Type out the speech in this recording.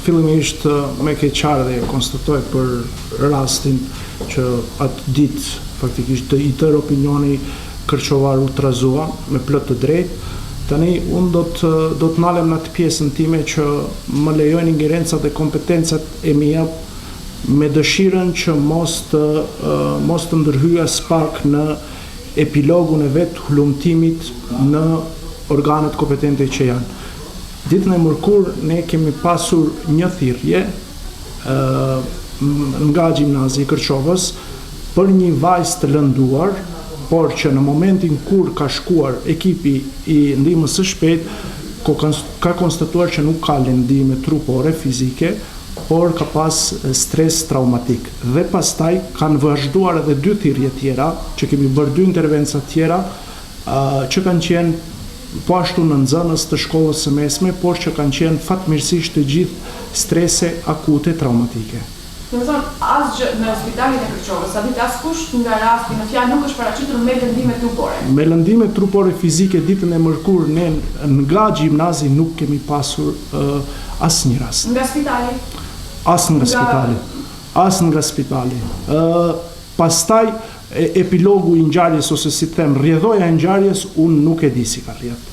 Fillimisht me ke qarë dhe konstatoj për rastin që atë ditë faktikisht i tërë opinioni kërçovar u trazua me plot të drejtë. Tani unë do të nalem në atë pjesën time që më lejojnë ingerencat e kompetencat e mia me dëshirën që mos të ndërhyja spak në epilogun e vetë hullumtimit në organet kompetente që janë. Ditën e mërkur ne kemi pasur një thirrje nga gjimnazi i Kërçovës për një vajzë të lënduar, por që në momentin kur ka shkuar ekipi i ndihmës së shpejtë ka konstatuar që nuk ka lëndime trupore fizike, por ka pas stres traumatik. Dhe pastaj kanë vazhduar edhe 2 thirrje tjera, që kemi bërë 2 intervenca tjera që kanë qenë po ashtu në nxënës të shkollës së mesme, por që kanë qenë fatmirësisht të gjithë strese akute traumatike. Do të thonë, asgjë në spitalin e Kërçovës, sa ditë askush nga rasti në fjalë nuk është paraqitur me lëndime trupore. Me lëndime trupore fizike ditën e mërkur ne nga gjimnazi nuk kemi pasur asnjë rast. Nga spitali? As nga spitali. Pastaj epilogu i ngjarjes ose si them rrjedhoja e ngjarjes unë nuk e di si ka rrjedhur.